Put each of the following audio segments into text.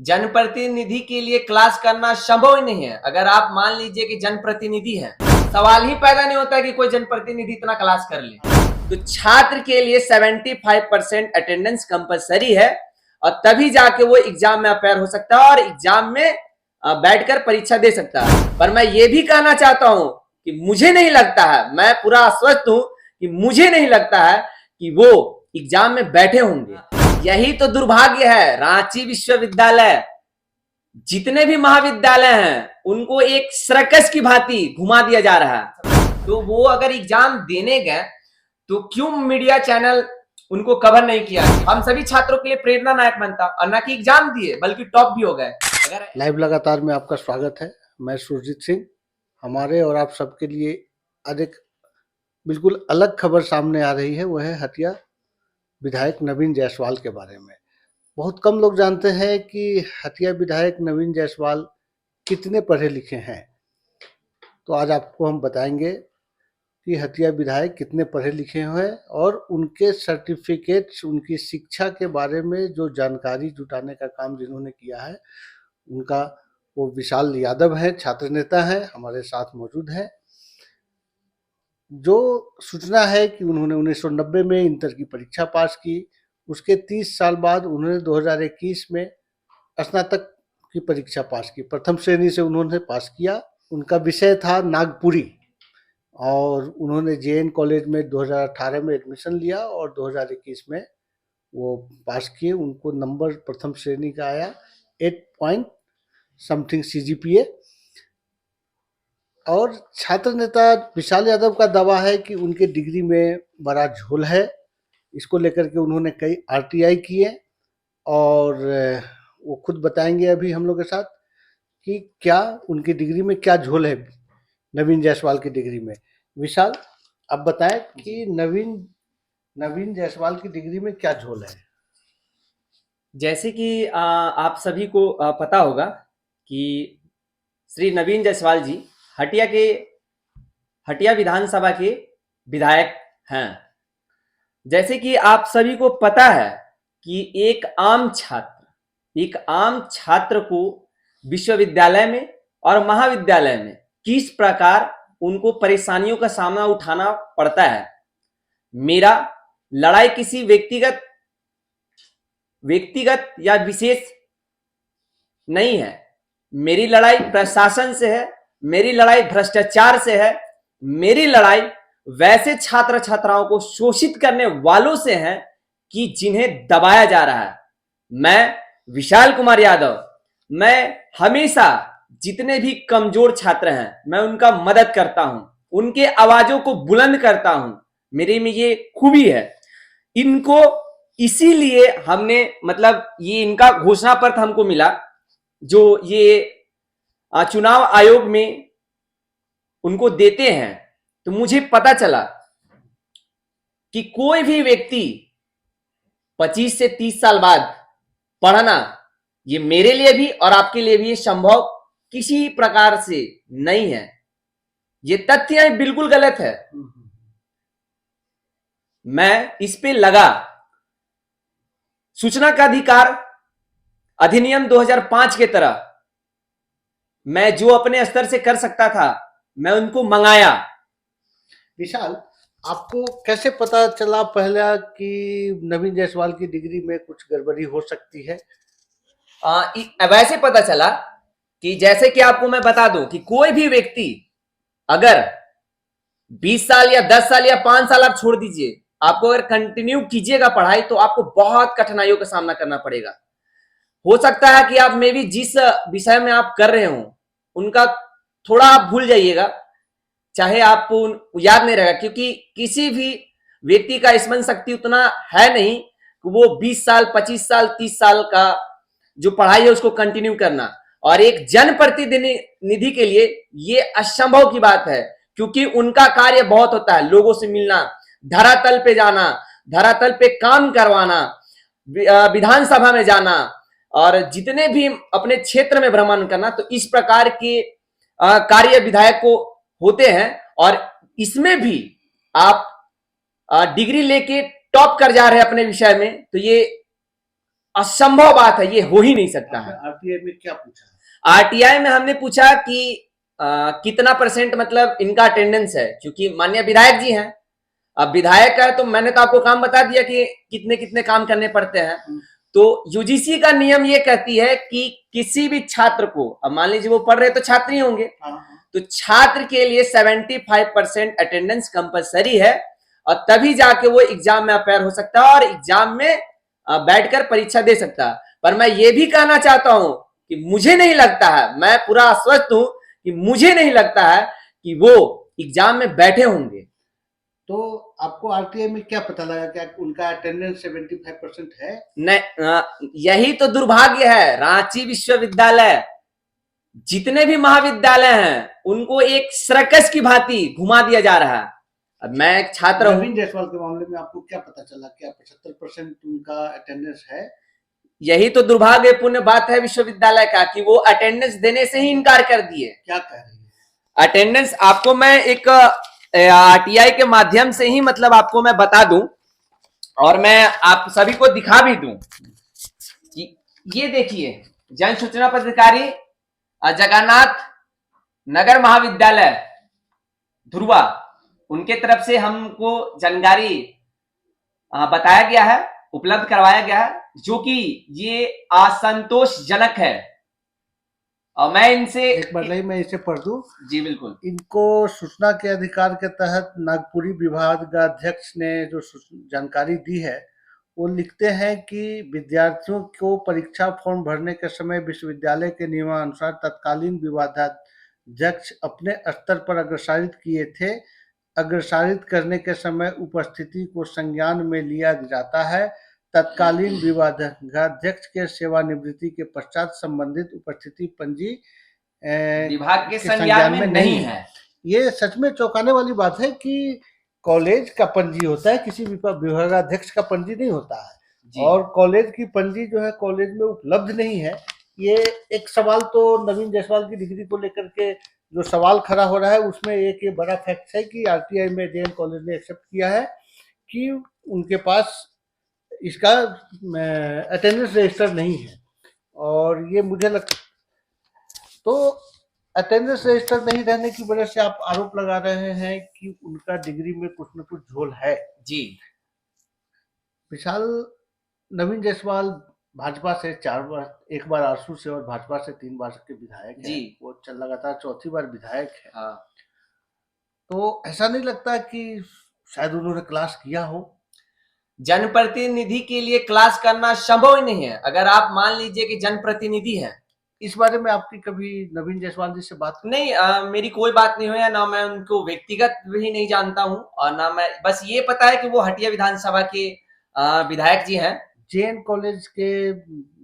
जनप्रतिनिधि के लिए क्लास करना संभव ही नहीं है। अगर आप मान लीजिए कि जनप्रतिनिधि है, सवाल ही पैदा नहीं होता कि कोई जनप्रतिनिधि इतना क्लास कर ले। तो छात्र के लिए 75% अटेंडेंस कंपलसरी है और तभी जाके वो एग्जाम में अपेयर हो सकता है और एग्जाम में बैठकर परीक्षा दे सकता है। पर मैं ये भी कहना चाहता हूं कि मुझे नहीं लगता है, मैं पूरा आश्वस्त हूं कि मुझे नहीं लगता है कि वो एग्जाम में बैठे होंगे। यही तो दुर्भाग्य है। रांची विश्वविद्यालय, जितने भी महाविद्यालय हैं, उनको एक सर्कस की भांति घुमा दिया जा रहा है। तो वो अगर एग्जाम देने गए तो क्यों मीडिया चैनल उनको कवर नहीं किया? हम सभी छात्रों के लिए प्रेरणा नायक बनता और ना कि एग्जाम दिए बल्कि टॉप भी हो गए। अगर लाइव लगातार में आपका स्वागत है। मैं सुरजीत सिंह। हमारे और आप सबके लिए आज एक बिल्कुल अलग खबर सामने आ रही है, वह है हटिया विधायक नवीन जायसवाल के बारे में। बहुत कम लोग जानते हैं कि हटिया विधायक नवीन जायसवाल कितने पढ़े लिखे हैं। तो आज आपको हम बताएंगे कि हटिया विधायक कितने पढ़े लिखे हैं और उनके सर्टिफिकेट्स, उनकी शिक्षा के बारे में जो जानकारी जुटाने का काम जिन्होंने किया है उनका वो विशाल यादव है, छात्र नेता है, हमारे साथ मौजूद है। जो सूचना है कि उन्होंने 1990 में इंटर की परीक्षा पास की, उसके 30 साल बाद उन्होंने 2021 में स्नातक की परीक्षा पास की। प्रथम श्रेणी से उन्होंने पास किया। उनका विषय था नागपुरी और उन्होंने जेएन कॉलेज में 2018 में एडमिशन लिया और 2021 में वो पास किए। उनको नंबर प्रथम श्रेणी का आया 8 पॉइंट समथिंग CGPA। और छात्र नेता विशाल यादव का दावा है कि उनके डिग्री में बड़ा झोल है। इसको लेकर के उन्होंने कई RTI किए और वो खुद बताएंगे अभी हम लोग के साथ कि क्या उनकी डिग्री में क्या झोल है नवीन जायसवाल की डिग्री में। विशाल, आप बताएं कि नवीन जायसवाल की डिग्री में क्या झोल है। जैसे कि आप सभी को पता होगा कि श्री नवीन जायसवाल जी हटिया विधानसभा के विधायक हैं। जैसे कि आप सभी को पता है कि एक आम छात्र को विश्वविद्यालय में और महाविद्यालय में किस प्रकार उनको परेशानियों का सामना उठाना पड़ता है। मेरा लड़ाई किसी व्यक्तिगत या विशेष नहीं है। मेरी लड़ाई प्रशासन से है, मेरी लड़ाई भ्रष्टाचार से है, मेरी लड़ाई वैसे छात्र छात्राओं को शोषित करने वालों से है कि जिन्हें दबाया जा रहा है। मैं विशाल कुमार यादव, मैं हमेशा जितने भी कमजोर छात्र हैं मैं उनका मदद करता हूं, उनके आवाजों को बुलंद करता हूं। मेरे में ये खूबी है। इनको इसीलिए हमने ये इनका घोषणा पत्र हमको मिला जो ये चुनाव आयोग में उनको देते हैं। तो मुझे पता चला कि कोई भी व्यक्ति 25 से 30 साल बाद पढ़ना, ये मेरे लिए भी और आपके लिए भी संभव किसी प्रकार से नहीं है। ये तथ्य बिल्कुल गलत है। मैं इस पे लगा। सूचना का अधिकार अधिनियम 2005 के तरह मैं जो अपने स्तर से कर सकता था मैं उनको मंगाया। विशाल, आपको कैसे पता चला पहला कि नवीन जायसवाल की डिग्री में कुछ गड़बड़ी हो सकती है? वैसे पता चला कि जैसे कि आपको मैं बता दूं कि कोई भी व्यक्ति अगर 20 साल या 10 साल या 5 साल आप छोड़ दीजिए, आपको अगर कंटिन्यू कीजिएगा पढ़ाई तो आपको बहुत कठिनाइयों का सामना करना पड़ेगा। हो सकता है कि आप में भी जिस विषय में आप कर रहे हो उनका थोड़ा आप भूल जाइएगा, चाहे आपको याद नहीं रहेगा, क्योंकि किसी भी व्यक्ति का स्मरण शक्ति उतना है नहीं कि वो 20 साल 25 साल 30 साल का जो पढ़ाई है उसको कंटिन्यू करना। और एक जनप्रतिनिधि के लिए ये असंभव की बात है, क्योंकि उनका कार्य बहुत होता है, लोगों से मिलना, धरातल पे जाना, धरातल पे काम करवाना, विधानसभा में जाना और जितने भी अपने क्षेत्र में भ्रमण करना। तो इस प्रकार के कार्य विधायक को होते हैं और इसमें भी आप डिग्री लेके टॉप कर जा रहे हैं अपने विषय में, तो ये असंभव बात है, ये हो ही नहीं सकता है। आरटीआई में क्या पूछा? आरटीआई में हमने पूछा कि कितना परसेंट मतलब इनका अटेंडेंस है, क्योंकि माननीय विधायक जी हैं। अब विधायक है तो मैंने तो आपको काम बता दिया कि कितने कितने काम करने पड़ते हैं। तो यूजीसी का नियम ये कहती है कि किसी भी छात्र को, अब मान लीजिए वो पढ़ रहे तो छात्र ही होंगे, तो छात्र के लिए 75% अटेंडेंस कंपलसरी है, और तभी जाके वो एग्जाम में अपेयर हो सकता है और एग्जाम में बैठकर परीक्षा दे सकता है। पर मैं ये भी कहना चाहता हूं कि मुझे नहीं लगता है, मैं पूरा आश्वस्त हूं कि मुझे नहीं लगता है कि वो एग्जाम में बैठे होंगे। तो आपको आरटीआई में क्या पता लगा क्या उनका अटेंडेंस 75% है? नहीं, यही तो दुर्भाग्य है। रांची विश्वविद्यालय, जितने भी महाविद्यालय हैं, उनको एक सर्कस की भांति घुमा दिया जा रहा है। अब मैं एक छात्र हूं। नवीन जायसवाल के मामले में आपको क्या पता चला? क्या 75% उनका अटेंडेंस है? यही तो दुर्भाग्यपूर्ण बात है विश्वविद्यालय का कि वो अटेंडेंस देने से ही इनकार कर दिए। क्या कह रही है? अटेंडेंस आपको मैं एक आरटीआई के माध्यम से ही मतलब आपको मैं बता दूं, और मैं आप सभी को दिखा भी दूं कि ये देखिए, जन सूचना पदाधिकारी जगन्नाथ नगर महाविद्यालय ध्रुवा, उनके तरफ से हमको जानकारी बताया गया है, उपलब्ध करवाया गया है, जो कि ये असंतोषजनक है। और मैं इनसे एक बार नहीं, मैं इसे पढ़ दूं। जी बिल्कुल। इनको सूचना के अधिकार के तहत नागपुरी विभागाध्यक्ष ने जो जानकारी दी है, वो लिखते हैं कि विद्यार्थियों को परीक्षा फॉर्म भरने के समय विश्वविद्यालय के नियमानुसार तत्कालीन विभागाध्यक्ष अपने स्तर पर अग्रसारित किए थे। अग्रसारित करने के समय उपस्थिति को संज्ञान में लिया जाता है। तत्कालीन विभागाध्यक्ष के सेवानिवृत्ति के पश्चात संबंधित उपस्थिति पंजी विभाग के संज्ञान में नहीं है। ये सच में चौंकाने वाली बात है कि कॉलेज का पंजी होता है, किसी विभागाध्यक्ष का पंजी नहीं होता है, और कॉलेज की पंजी जो है कॉलेज में उपलब्ध नहीं है। ये एक सवाल तो नवीन जायसवाल की डिग्री को लेकर के जो सवाल खड़ा हो रहा है, उसमें एक ये बड़ा फैक्ट है कि आरटीआई में जेएन कॉलेज ने एक्सेप्ट किया है कि उनके पास इसका अटेंडेंस रजिस्टर नहीं है। और ये मुझे लगता, तो अटेंडेंस रजिस्टर नहीं रहने की वजह से आप आरोप लगा रहे हैं कि उनका डिग्री में कुछ न कुछ झोल है। जी विशाल, नवीन जायसवाल भाजपा से 4 बार, एक बार आरसू से और भाजपा से 3 बार के विधायक हैं। वो लगातार चौथी बार विधायक है। हाँ। तो ऐसा नहीं लगता कि शायद उन्होंने क्लास किया हो? जनप्रतिनिधि के लिए क्लास करना संभव ही नहीं है। अगर आप मान लीजिए कि जनप्रतिनिधि है, इस बारे में आपकी कभी नवीन जायसवाल जी से बात नहीं? मेरी कोई बात नहीं हुई है, ना मैं उनको व्यक्तिगत भी नहीं जानता हूं, और ना मैं, बस ये पता है कि वो हटिया विधानसभा के विधायक जी हैं। जेएन कॉलेज के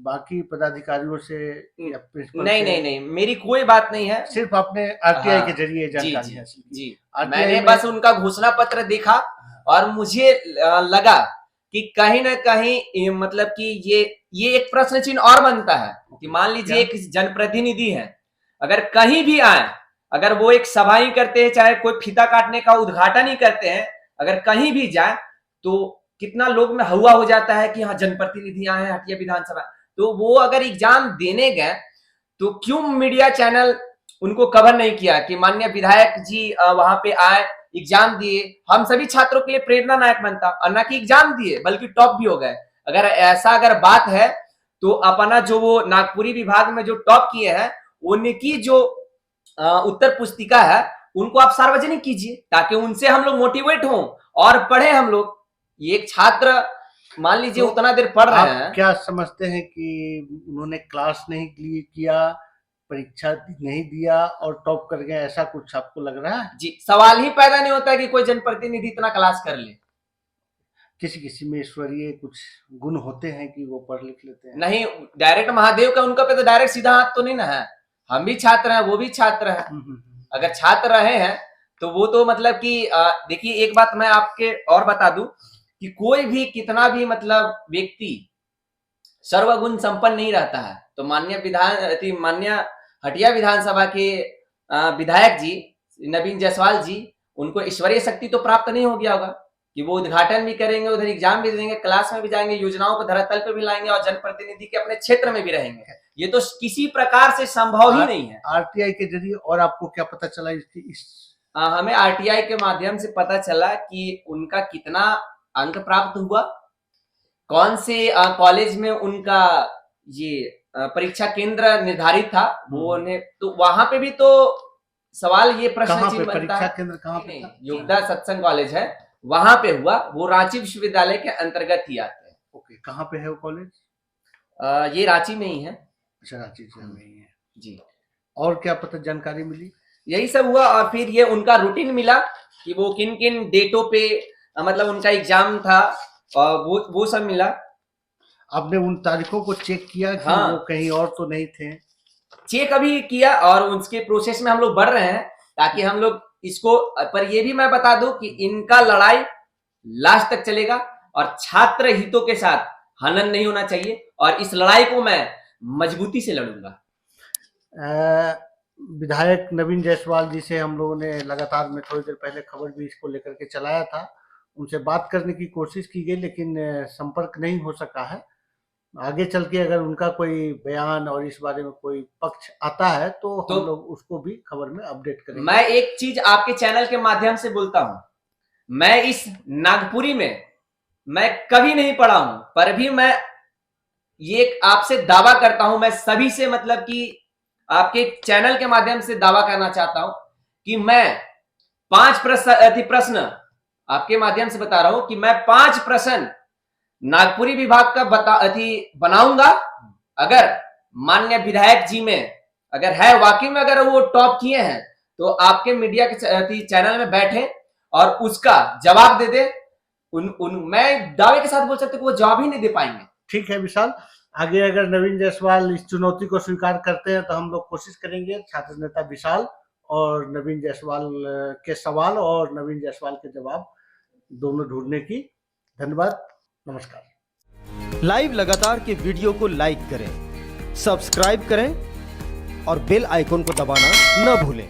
बाकी पदाधिकारियों से या प्रिंसिपल नहीं से? नहीं नहीं, मेरी कोई बात नहीं है। सिर्फ आपने आरटीआई के जरिए जानकारी हासिल की? जी, मैंने बस उनका घोषणा पत्र देखा और मुझे लगा कि कहीं ना कहीं मतलब कि ये एक प्रश्न चिन्ह और बनता है कि मान लीजिए एक जनप्रतिनिधि है, अगर कहीं भी आए, अगर वो एक सभा ही करते हैं, चाहे कोई फीता काटने का उद्घाटन ही करते हैं, अगर कहीं भी जाए तो कितना लोग में हवा हो जाता है कि हाँ जनप्रतिनिधि आए हैं हटिया विधानसभा। तो वो अगर एग्जाम देने गए तो क्यों मीडिया चैनल उनको कवर नहीं किया कि माननीय विधायक जी वहां पे आए, एग्जाम दिए। हम सभी छात्रों के लिए प्रेरणा नायक बनता, और ना कि एग्जाम दिए बल्कि टॉप भी हो गए। अगर ऐसा अगर बात है तो अपना जो वो नागपुरी विभाग में जो टॉप किए हैं, उनकी जो उत्तर पुस्तिका है उनको आप सार्वजनिक कीजिए, ताकि उनसे हम लोग मोटिवेट हों और पढ़े हम लोग। ये एक छात्र मान लीजिए तो उतना देर पढ़ रहे हैं। क्या समझते हैं कि उन्होंने क्लास नहीं किया, परीक्षा नहीं दिया और टॉप कर गए, ऐसा कुछ आपको लग रहा है? जी, सवाल ही पैदा नहीं होता कि कोई जनप्रतिनिधि इतना क्लास कर ले। किसी किसी में ईश्वरीय कुछ गुण होते हैं कि वो पढ़ लिख लेते हैं। नहीं, डायरेक्ट महादेव का उनका पे तो डायरेक्ट सीधा हाथ तो नहीं ना है। हम भी छात्र हैं, वो भी छात्र है। अगर छात्र रहे हैं तो वो तो मतलब कि देखिए, एक बात मैं आपके और बता दूं कि कोई भी कितना भी मतलब व्यक्ति सर्वगुण संपन्न नहीं रहता है। तो माननीय हटिया विधानसभा के विधायक जी नवीन जायसवाल जी, उनको ईश्वरीय शक्ति तो प्राप्त नहीं हो गया होगा कि वो उद्घाटन भी करेंगे, उधर एग्जाम भी देंगे, क्लास में भी जाएंगे, योजनाओं को धरातल पे भी लाएंगे और जनप्रतिनिधि के अपने क्षेत्र में भी रहेंगे। ये तो किसी प्रकार से संभव ही नहीं है। आरटीआई के जरिए और आपको क्या पता चला हमें आरटीआई के माध्यम से पता चला कि उनका कितना अंक प्राप्त हुआ, कौन से कॉलेज में उनका ये परीक्षा केंद्र निर्धारित था, वो उन्हें तो वहां पे भी तो सवाल ये प्रश्न चिन्ह बनता है। परीक्षा केंद्र कहाँ पे था? योगदा सत्संग कॉलेज है, वहां पे हुआ। वो रांची विश्वविद्यालय के अंतर्गत ही आते हैं। ओके, कहाँ पे है वो कॉलेज? ये रांची में ही है। अच्छा, रांची में ही है जी। और क्या पता जानकारी मिली? यही सब हुआ और फिर ये उनका रूटीन मिला कि वो किन किन डेटों पे मतलब उनका एग्जाम था और वो सब मिला। आपने उन तारीखों को चेक किया कि हाँ, वो कहीं और तो नहीं थे? चेक अभी किया और उसके प्रोसेस में हम लोग बढ़ रहे हैं ताकि हम लोग इसको, पर ये भी मैं बता दूं कि इनका लड़ाई लास्ट तक चलेगा और छात्र हितों के साथ हनन नहीं होना चाहिए और इस लड़ाई को मैं मजबूती से लड़ूंगा। विधायक नवीन जायसवाल जी से हम लोगों ने लगातार में थोड़ी देर पहले खबर भी इसको लेकर के चलाया था, उनसे बात करने की कोशिश की गई लेकिन संपर्क नहीं हो सका है। आगे चल के अगर उनका कोई बयान और इस बारे में कोई पक्ष आता है तो हम लोग उसको भी खबर में अपडेट करेंगे। मैं एक चीज आपके चैनल के माध्यम से बोलता हूं, मैं इस नागपुरी में मैं कभी नहीं पढ़ा हूं, पर भी मैं ये आपसे दावा करता हूं, मैं सभी से मतलब कि आपके चैनल के माध्यम से दावा करना चाहता हूं कि मैं 5 प्रश्न आपके माध्यम से बता रहा हूं कि मैं 5 प्रश्न नागपुरी विभाग का बनाऊंगा। अगर माननीय विधायक जी में अगर है वाकई में, अगर वो टॉप किए हैं तो आपके मीडिया के चैनल में बैठे और उसका जवाब दे दे। मैं दावे के साथ बोल सकता हूं कि वो जवाब ही नहीं दे पाएंगे। ठीक है विशाल, आगे अगर नवीन जायसवाल इस चुनौती को स्वीकार करते हैं तो हम लोग कोशिश करेंगे छात्र नेता विशाल और नवीन जायसवाल के सवाल और नवीन जायसवाल के जवाब दोनों ढूंढने की। धन्यवाद, नमस्कार। लाइव लगातार के वीडियो को लाइक करें, सब्सक्राइब करें और बेल आइकन को दबाना न भूलें।